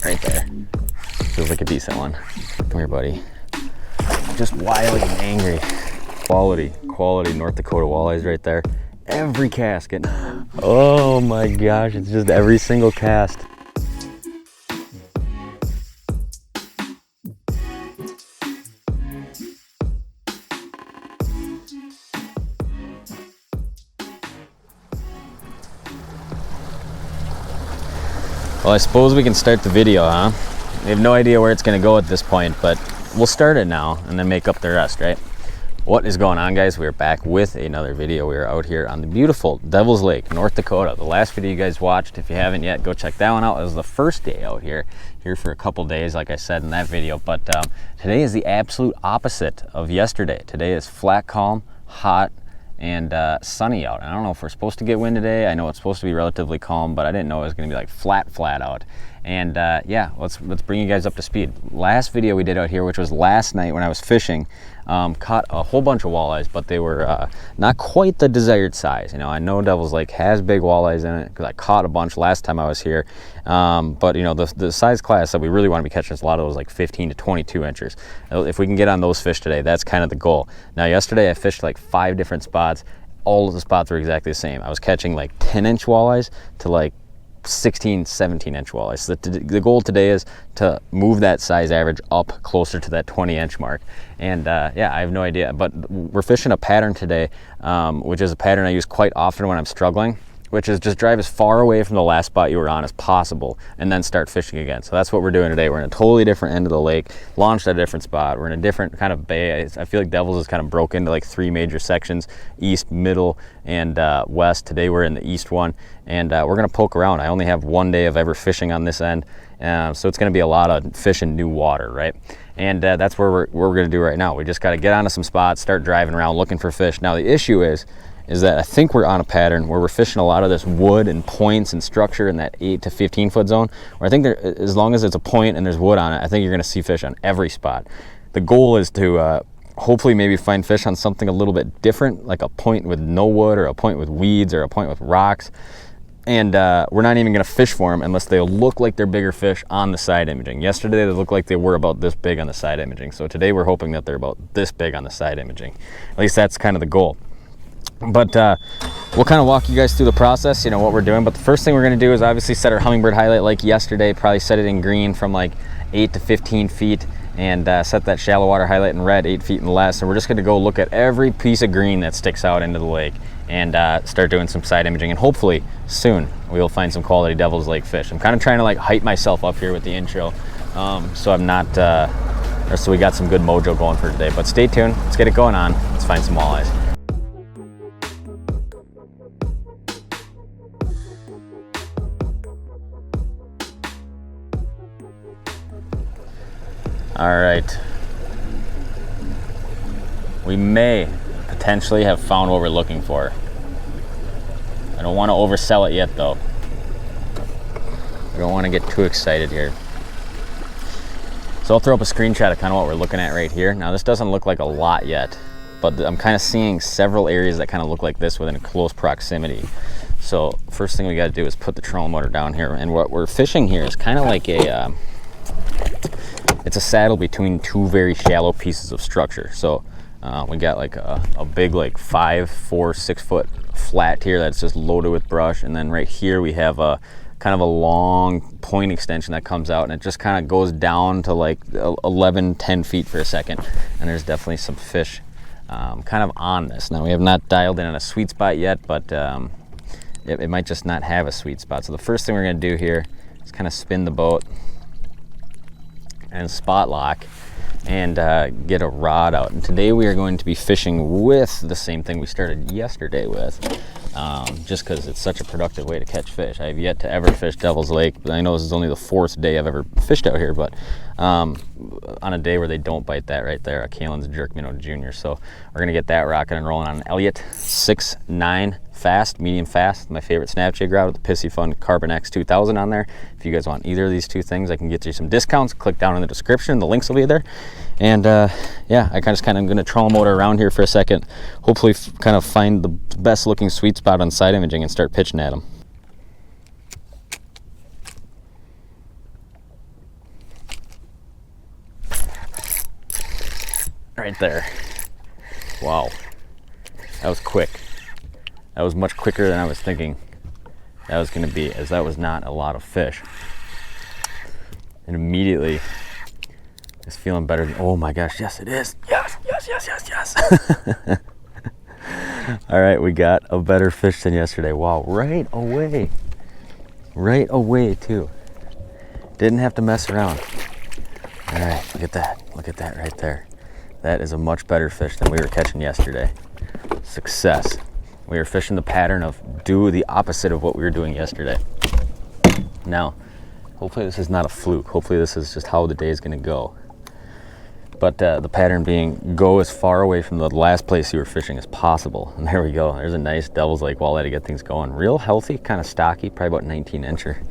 right there. Feels like a decent one. Come here, buddy. Just wily and angry. Quality North Dakota walleyes right there. Every cast getting, oh my gosh, it's just every single cast. Well, I suppose we can start the video, huh? We have no idea where it's gonna go at this point, but we'll start it now and then make up the rest, right? What is going on, guys? We're back with another video. We're out here on the beautiful Devil's Lake, North Dakota. The last video you guys watched, if you haven't yet, go check that one out. It was the first day out here for a couple days, like I said in that video. But today is the absolute opposite of yesterday. Today is flat, calm, hot, and sunny out. I don't know if we're supposed to get wind today. I know it's supposed to be relatively calm, but I didn't know it was going to be like flat out. And yeah, let's bring you guys up to speed. Last video we did out here, which was last night when I was fishing, caught a whole bunch of walleyes, but they were not quite the desired size. You know, I know Devil's Lake has big walleyes in it because I caught a bunch last time I was here. But you know, the size class that we really want to be catching is a lot of those like 15 to 22 inches. If we can get on those fish today, that's kind of the goal. Now, yesterday I fished like 5 different spots. All of the spots were exactly the same. I was catching like 10-inch walleyes to like 16, 17-inch walleyes. So the goal today is to move that size average up closer to that 20-inch mark. And yeah, I have no idea, but we're fishing a pattern today, which is a pattern I use quite often when I'm struggling, which is just drive as far away from the last spot you were on as possible and then start fishing again. So that's what we're doing today. We're in a totally different end of the lake, launched at a different spot. We're in a different kind of bay. I feel like Devil's is kind of broke into like 3 major sections: east, middle, and west. Today we're in the east one, and we're gonna poke around. I only have 1 day of ever fishing on this end, so it's gonna be a lot of fishing new water, right? And that's where we're gonna do right now. We just gotta get onto some spots, start driving around looking for fish. Now the issue is that I think we're on a pattern where we're fishing a lot of this wood and points and structure in that 8 to 15 foot zone, where I think as long as it's a point and there's wood on it, I think you're gonna see fish on every spot. The goal is to hopefully maybe find fish on something a little bit different, like a point with no wood or a point with weeds or a point with rocks. And we're not even gonna fish for them unless they look like they're bigger fish on the side imaging. Yesterday they looked like they were about this big on the side imaging. So today we're hoping that they're about this big on the side imaging. At least that's kind of the goal. But we'll kind of walk you guys through the process, you know, what we're doing. But the first thing we're going to do is obviously set our Humminbird highlight like yesterday, probably set it in green from like 8 to 15 feet, and set that shallow water highlight in red, 8 feet and less. And we're just going to go look at every piece of green that sticks out into the lake and start doing some side imaging. And hopefully soon we will find some quality Devil's Lake fish. I'm kind of trying to like hype myself up here with the intro, so I'm not so we got some good mojo going for today. But stay tuned, let's get it going on. Let's find some walleyes. All right, we may potentially have found what we're looking for. I don't want to oversell it yet though. I don't want to get too excited here. So I'll throw up a screenshot of kind of what we're looking at right here. Now this doesn't look like a lot yet, but I'm kind of seeing several areas that kind of look like this within close proximity. So first thing we got to do is put the trolling motor down here, and what we're fishing here is kind of like a it's a saddle between 2 very shallow pieces of structure. So we got like a big like 5, 4, 6 foot flat here that's just loaded with brush, and then right here we have a kind of a long point extension that comes out, and it just kind of goes down to like 11, 10 feet for a second, and there's definitely some fish kind of on this. Now we have not dialed in on a sweet spot yet, but it might just not have a sweet spot. So the first thing we're going to do here is kind of spin the boat and spot lock and get a rod out. And today we are going to be fishing with the same thing we started yesterday with, just because it's such a productive way to catch fish. I have yet to ever fish Devil's Lake, but I know this is only the 4th day I've ever fished out here, but on a day where they don't bite that right there, a Kalen's Jerk Minnow Jr. So we're gonna get that rocking and rolling on an Elliott 6'9" fast, medium fast, my favorite snap jig rod with the Piscifun Carbon X 2000 on there. If you guys want either of these 2 things, I can get you some discounts. Click down in the description, the links will be there. And yeah, I just kind of gonna trolling motor around here for a second, hopefully kind of find the best looking sweet spot on side imaging and start pitching at them. right there. Wow. That was quick. That was much quicker than I was thinking that was going to be, as that was not a lot of fish. And immediately, it's feeling better. Oh my gosh, yes it is. Yes, yes, yes, yes, yes. All right, we got a better fish than yesterday. Wow, right away. Right away too. Didn't have to mess around. All right, look at that. Look at that right there. That is a much better fish than we were catching yesterday. Success. We were fishing the pattern of do the opposite of what we were doing yesterday. Now, hopefully this is not a fluke. Hopefully this is just how the day is going to go. But the pattern being go as far away from the last place you were fishing as possible. And there we go. There's a nice Devil's Lake walleye to get things going. Real healthy, kind of stocky, probably about 19 incher.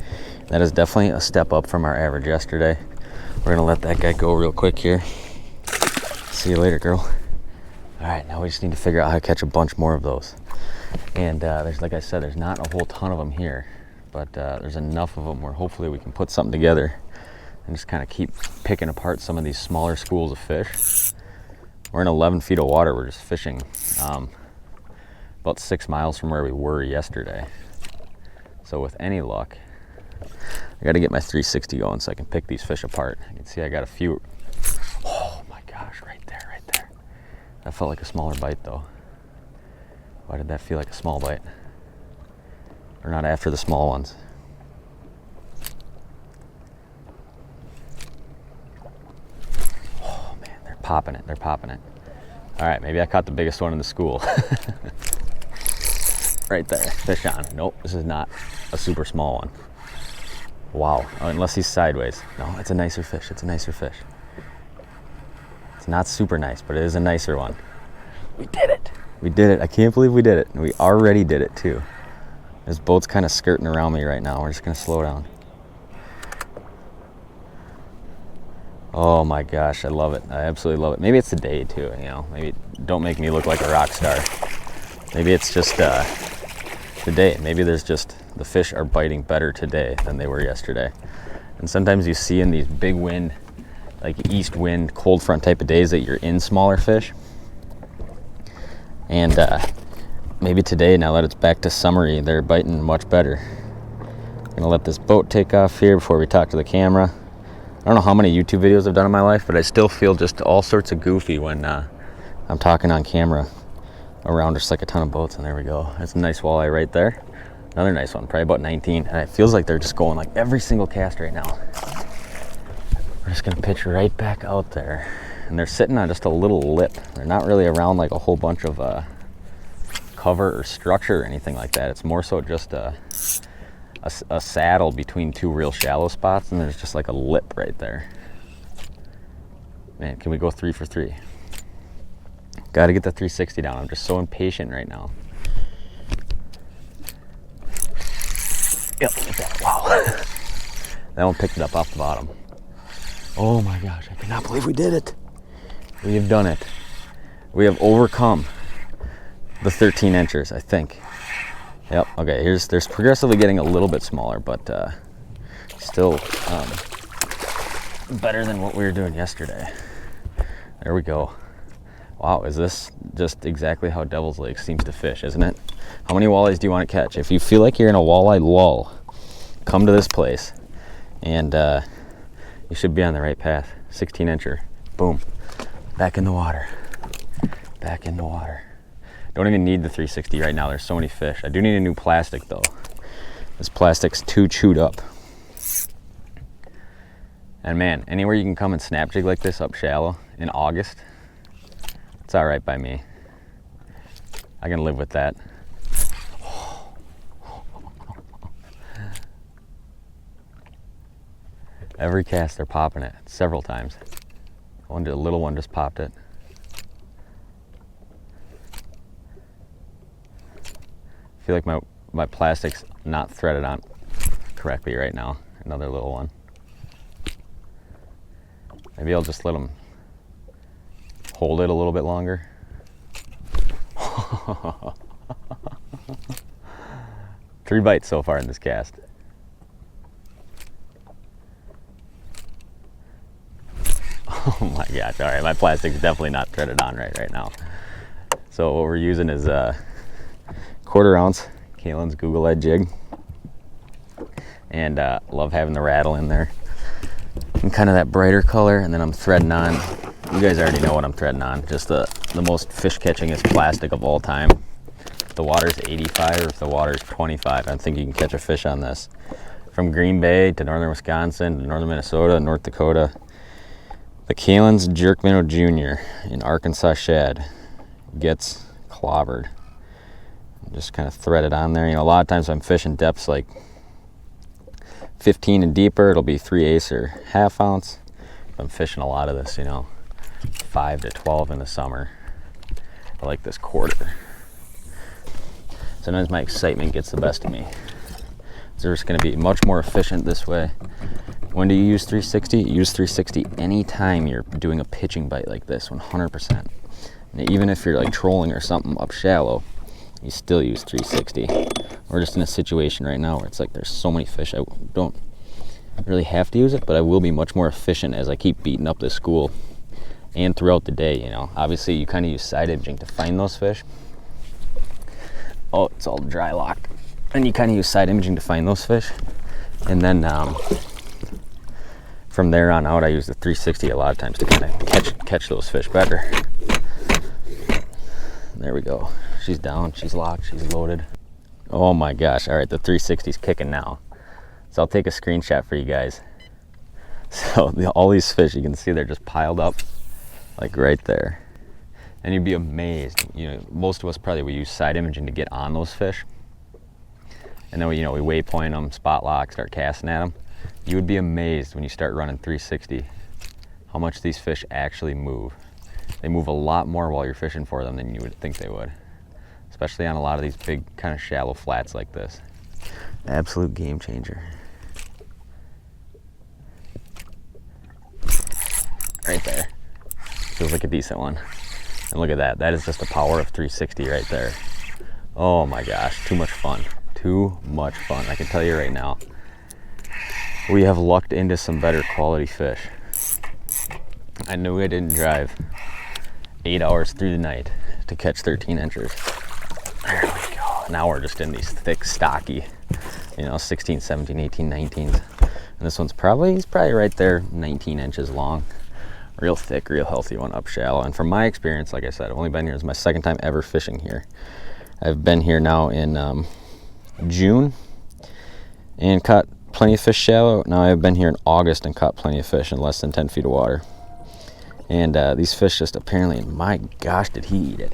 That is definitely a step up from our average yesterday. We're going to let that guy go real quick here. See you later, girl. All right, now we just need to figure out how to catch a bunch more of those. And there's, like I said, there's not a whole ton of them here, but there's enough of them where hopefully we can put something together and just kind of keep picking apart some of these smaller schools of fish. We're in 11 feet of water. We're just fishing about 6 miles from where we were yesterday. So with any luck, I got to get my 360 going so I can pick these fish apart. You can see I got a few. Oh my gosh, right there, right there. That felt like a smaller bite though. Why did that feel like a small bite? We're not after the small ones. Oh man, they're popping it, they're popping it. All right, maybe I caught the biggest one in the school. Right there, fish on. Nope, this is not a super small one. Wow, oh, unless he's sideways. No, it's a nicer fish, it's a nicer fish. It's not super nice, but it is a nicer one. We did it. We did it. I can't believe we did it. We already did it too. This boat's kind of skirting around me right now. We're just going to slow down. Oh my gosh, I love it. I absolutely love it. Maybe it's the day too, you know. Maybe don't make me look like a rock star. Maybe it's just the day. Maybe there's just the fish are biting better today than they were yesterday. And sometimes you see in these big wind, like east wind, cold front type of days that you're in smaller fish. And maybe today, now that it's back to summery, they're biting much better. I'm gonna let this boat take off here before we talk to the camera. I don't know how many YouTube videos I've done in my life, but I still feel just all sorts of goofy when I'm talking on camera around just like a ton of boats. And there we go. That's a nice walleye right there. Another nice one, probably about 19. And it feels like they're just going like every single cast right now. We're just gonna pitch right back out there. And they're sitting on just a little lip. They're not really around like a whole bunch of cover or structure or anything like that. It's more so just a saddle between two real shallow spots, and there's just like a lip right there. Man, can we go 3 for 3? Got to get the 360 down. I'm just so impatient right now. Yep, look at that. Wow. That one picked it up off the bottom. Oh my gosh, I cannot believe we did it. We have done it. We have overcome the 13 inchers, I think. Yep, okay, there's progressively getting a little bit smaller, but still better than what we were doing yesterday. There we go. Wow, is this just exactly how Devil's Lake seems to fish, isn't it? How many walleyes do you want to catch? If you feel like you're in a walleye lull, come to this place, and you should be on the right path. 16 incher, boom, back in the water, back in the water. Don't even need the 360 right now. There's so many fish. I do need a new plastic though. This plastic's too chewed up. And man, anywhere you can come and snap jig like this up shallow in August, it's all right by me. I can live with that. Every cast they're popping it several times. A little one just popped it. I feel like my plastic's not threaded on correctly right now. Another little one. Maybe I'll just let them hold it a little bit longer. 3 bites so far in this cast. Oh my gosh, all right, my plastic's definitely not threaded on right now. So what we're using is a 1/4 ounce Kalen's Google Eye jig. And love having the rattle in there. And kind of that brighter color, and then I'm threading on. You guys already know what I'm threading on. Just the most fish catchingest plastic of all time. If the water's 85 or if the water's 25, I think you can catch a fish on this. From Green Bay to northern Wisconsin to northern Minnesota, North Dakota. The Kalen's Jerk Minnow Jr. in Arkansas shad gets clobbered. Just kind of thread it on there. You know, a lot of times I'm fishing depths like 15 and deeper, it'll be 3/8 or 1/2 ounce. I'm fishing a lot of this, you know, 5 to 12 in the summer. I like this 1/4. Sometimes my excitement gets the best of me. So it's going to be much more efficient this way. When do you use 360? Use 360 anytime you're doing a pitching bite like this, 100%. And even if you're like trolling or something up shallow, you still use 360. We're just in a situation right now where it's like there's so many fish, I don't really have to use it, but I will be much more efficient as I keep beating up this school and throughout the day, you know. Obviously, you kind of use side imaging to find those fish. Oh, it's all dry locked. And you kind of use side imaging to find those fish. And then from there on out, I use the 360 a lot of times to kind of catch those fish better. There we go. She's down, she's locked, she's loaded. Oh my gosh, all right, the 360's kicking now. So I'll take a screenshot for you guys. So all these fish, you can see they're just piled up like right there. And you'd be amazed, you know, most of us probably we use side imaging to get on those fish. And then we waypoint them, spot lock, start casting at them. You would be amazed when you start running 360 how much these fish actually move. They move a lot more while you're fishing for them than you would think they would. Especially on a lot of these big kind of shallow flats like this. Absolute game changer. Right there. Feels like a decent one. And look at that. That is just the power of 360 right there. Oh my gosh, too much fun. Too much fun. I can tell you right now. We have lucked into some better quality fish. I knew I didn't drive 8 hours through the night to catch 13 inches. There we go. Now we're just in these thick, stocky, 16, 17, 18, 19s. And this one's probably right there, 19 inches long. Real thick, real healthy one up shallow. And from my experience, like I said, I've only been here. It's my second time ever fishing here. I've been here now in June and caught plenty of fish shallow. Now I've been here in August and caught plenty of fish in less than 10 feet of water. And these fish just apparently, my gosh, did he eat it.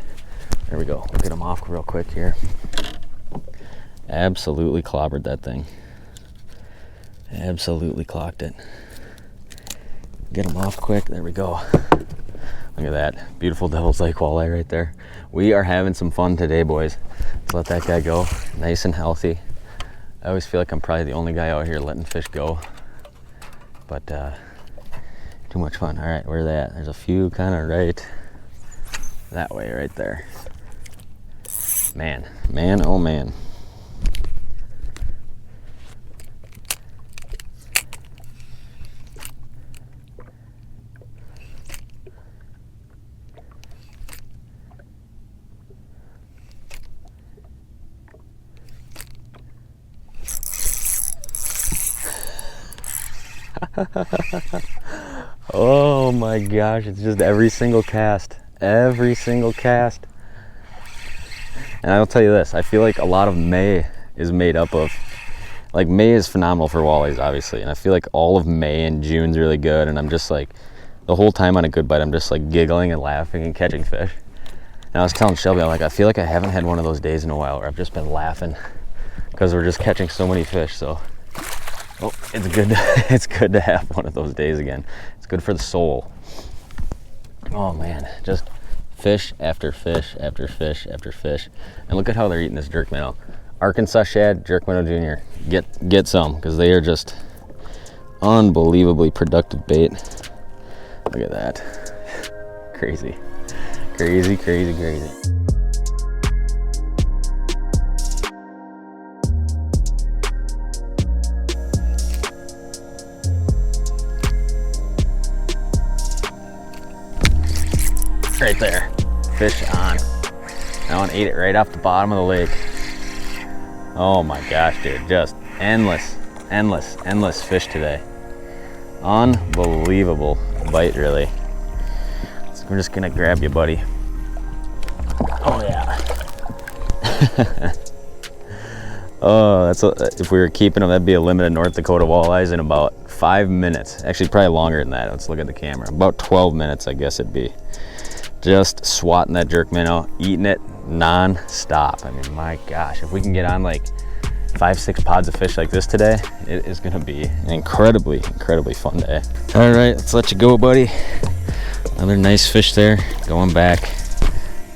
There we go. We'll get him off real quick here. Absolutely clobbered that thing. Absolutely clocked it. Get him off quick. There we go. Look at that. Beautiful Devil's Lake walleye right there. We are having some fun today, boys. Let's let that guy go. Nice and healthy. I always feel like I'm probably the only guy out here letting fish go. But too much fun. All right, where's that? There's a few kind of right that way right there. Man, oh man. Oh my gosh, it's just every single cast. Every single cast. And I'll tell you this, I feel like a lot of May is made up of, like May is phenomenal for walleyes, obviously. And I feel like all of May and June's really good. And I'm just like, the whole time on a good bite, I'm just like giggling and laughing and catching fish. And I was telling Shelby, I'm like, I feel like I haven't had one of those days in a while where I've just been laughing because we're just catching so many fish. So, oh, it's good. It's good to have one of those days again. It's good for the soul. Oh man, just fish after fish after fish after fish. And look at how they're eating this jerk minnow. Arkansas shad, jerk minnow junior. Get some, because they are just unbelievably productive bait. Look at that. Crazy. Crazy, crazy, crazy. Right there. Fish on. That one ate it right off the bottom of the lake. Oh my gosh, dude. Just endless fish today. Unbelievable bite, really. So we're just gonna grab you, buddy. Oh yeah. Oh, if we were keeping them, that'd be a limited North Dakota walleyes in about 5 minutes. Actually, probably longer than that. Let's look at the camera. About 12 minutes, I guess it'd be. Just swatting that jerk minnow, eating it non-stop. I mean, my gosh, if we can get on like 5-6 pods of fish like this today, it is gonna be an incredibly fun day. All right, let's let you go, buddy. Another nice fish there, going back.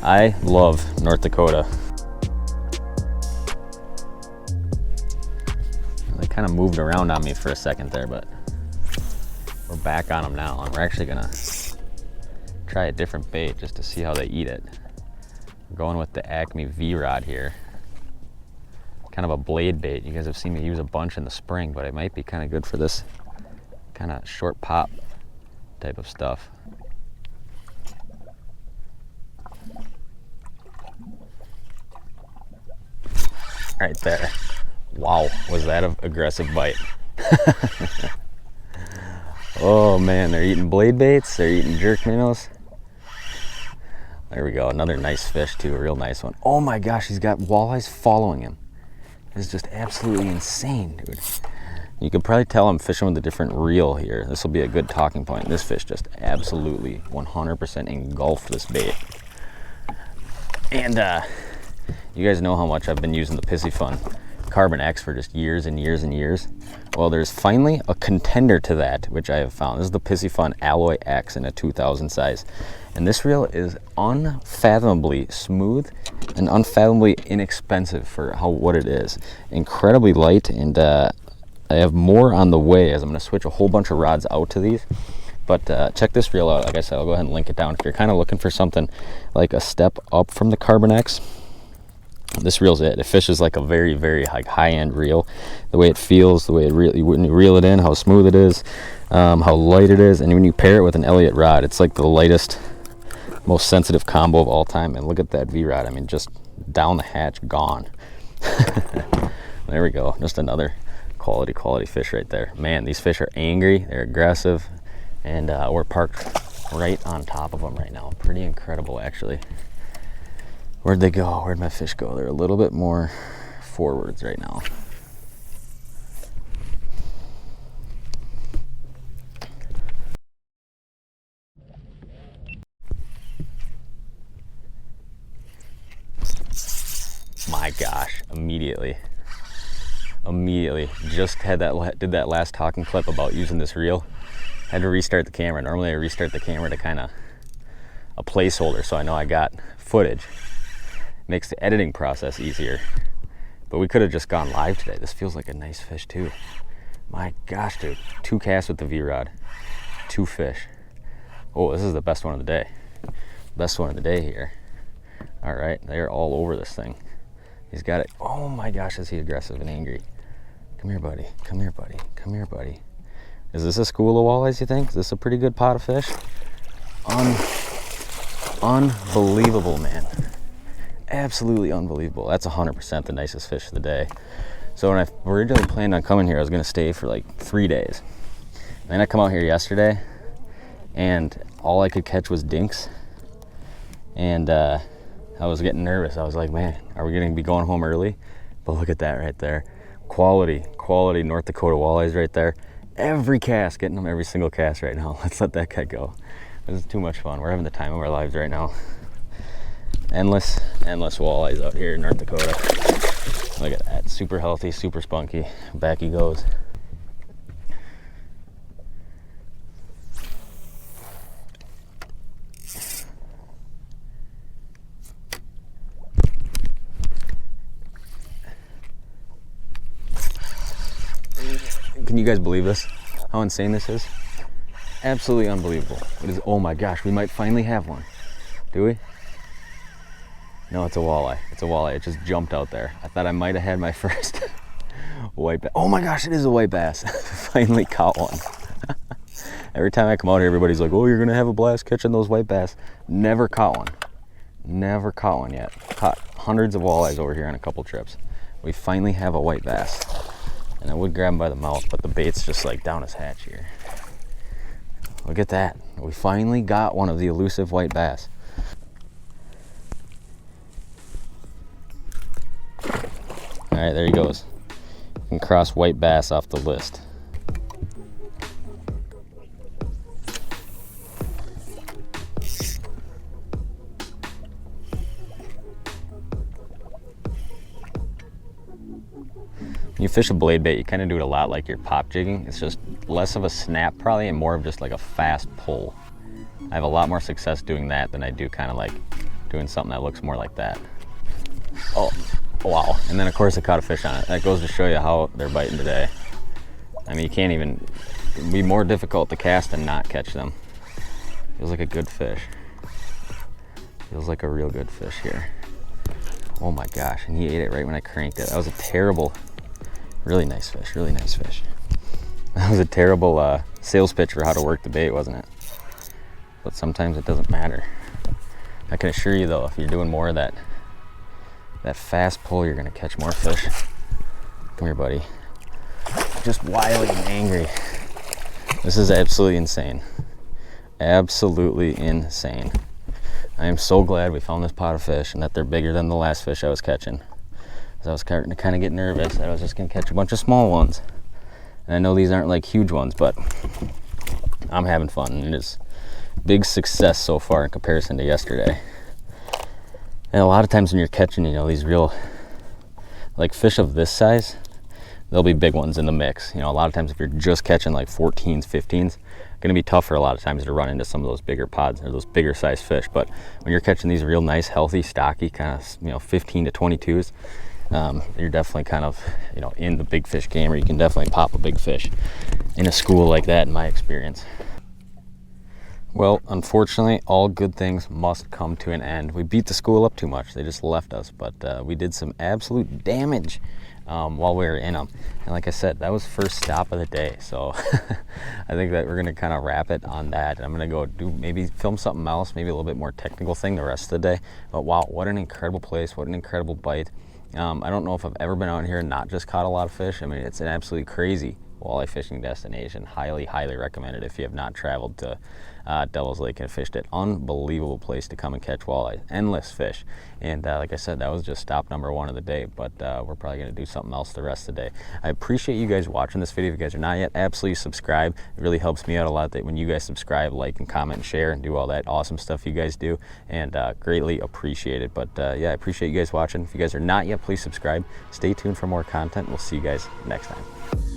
I love North Dakota. They kind of moved around on me for a second there, but we're back on them now, and we're actually gonna try a different bait just to see how they eat it. We're going with the Acme V-Rod here. Kind of a blade bait. You guys have seen me use a bunch in the spring, but it might be kind of good for this kind of short pop type of stuff. Right there. Wow, was that an aggressive bite. Oh man, they're eating blade baits, they're eating jerk minnows. There we go, another nice fish too, a real nice one. Oh my gosh, he's got walleyes following him. It's just absolutely insane, dude. You could probably tell I'm fishing with a different reel here. This will be a good talking point. This fish just absolutely 100% engulfed this bait. And you guys know how much I've been using the Piscifun Carbon X for just years and years and years. Well, there's finally a contender to that, which I have found. This is the Piscifun Alloy X in a 2000 size. And this reel is unfathomably smooth and unfathomably inexpensive for what it is. Incredibly light, and I have more on the way as I'm gonna switch a whole bunch of rods out to these. But check this reel out. Like I said, I'll go ahead and link it down. If you're kind of looking for something like a step up from the Carbon X, this reel's it. It fishes like a very high-end reel. The way it feels, the way it really, when you reel it in, how smooth it is, how light it is, and when you pair it with an Elliott rod, it's like the lightest, most sensitive combo of all time. And look at that V-rod. I mean, just down the hatch, gone. There we go. Just another quality fish right there. Man, these fish are angry. They're aggressive, and we're parked right on top of them right now. Pretty incredible, actually. Where'd they go? Where'd my fish go? They're a little bit more forwards right now. My gosh, immediately just did that last talking clip about using this reel. Had to restart the camera. Normally I restart the camera to kind of a placeholder so I know I got footage. Makes the editing process easier. But we could have just gone live today. This feels like a nice fish too. My gosh, dude. 2 casts with the V-Rod. 2 fish. Oh, this is the best one of the day. Best one of the day here. All right, they're all over this thing. He's got it. Oh my gosh, is he aggressive and angry. Come here, buddy. Come here, buddy. Come here, buddy. Is this a school of walleyes, you think? Is this a pretty good pot of fish? Unbelievable, man. Absolutely unbelievable. That's 100% the nicest fish of the day. So when I originally planned on coming here, I was going to stay for like 3 days. And then I come out here yesterday, and all I could catch was dinks. And I was getting nervous. I was like, man, are we going to be going home early? But look at that right there. Quality North Dakota walleyes right there. Every cast, getting them every single cast right now. Let's let that guy go. This is too much fun. We're having the time of our lives right now. Endless walleyes out here in North Dakota. Look at that, super healthy, super spunky. Back he goes. Can you guys believe this? How insane this is? Absolutely unbelievable. It is, oh my gosh, we might finally have one. Do we? No, it's a walleye. It's a walleye. It just jumped out there. I thought I might have had my first white bass. Oh my gosh, it is a white bass. Finally caught one. Every time I come out here, everybody's like, oh, you're gonna have a blast catching those white bass. Never caught one. Never caught one yet. Caught hundreds of walleyes over here on a couple trips. We finally have a white bass. And I would grab him by the mouth, but the bait's just like down his hatch here. Look at that. We finally got one of the elusive white bass. All right, there he goes. You can cross white bass off the list. When you fish a blade bait, you kind of do it a lot like your pop jigging. It's just less of a snap probably and more of just like a fast pull. I have a lot more success doing that than I do kind of like doing something that looks more like that. Oh, wow. And then of course I caught a fish on it. That goes to show you how they're biting today. I mean, you can't even, it'd be more difficult to cast and not catch them. Feels like a good fish. Feels like a real good fish here. Oh my gosh, and he ate it right when I cranked it. That was a terrible, really nice fish, really nice fish. That was a terrible sales pitch for how to work the bait, wasn't it? But sometimes it doesn't matter. I can assure you though, if you're doing more of that fast pull, you're gonna catch more fish. Come here, buddy. Just wily and angry. This is absolutely insane. Absolutely insane. I am so glad we found this pot of fish and that they're bigger than the last fish I was catching. I was starting to kind of get nervous that I was just gonna catch a bunch of small ones. And I know these aren't like huge ones, but I'm having fun and it is big success so far in comparison to yesterday. And a lot of times when you're catching, you know, these real, like fish of this size, there'll be big ones in the mix. You know, a lot of times if you're just catching like 14s, 15s, gonna be tougher a lot of times to run into some of those bigger pods or those bigger size fish. But when you're catching these real nice, healthy, stocky kind of, you know, 15 to 22s, you're definitely kind of, you know, in the big fish game, or you can definitely pop a big fish in a school like that in my experience. Well, unfortunately, all good things must come to an end. We beat the school up too much. They just left us, but we did some absolute damage while we were in them. And like I said, that was first stop of the day. So I think that we're gonna kind of wrap it on that. I'm gonna go do, maybe film something else, maybe a little bit more technical thing the rest of the day. But wow, what an incredible place, what an incredible bite. I don't know if I've ever been out here and not just caught a lot of fish. I mean, it's an absolutely crazy walleye fishing destination. Highly, highly recommended if you have not traveled to Devil's Lake and fished it. Unbelievable place to come and catch walleye. Endless fish. And like I said, that was just stop number one of the day, but we're probably going to do something else the rest of the day. I appreciate you guys watching this video. If you guys are not yet, absolutely subscribe. It really helps me out a lot that when you guys subscribe, like and comment and share and do all that awesome stuff you guys do, and greatly appreciate it. But yeah, I appreciate you guys watching. If you guys are not yet, please subscribe. Stay tuned for more content. We'll see you guys next time.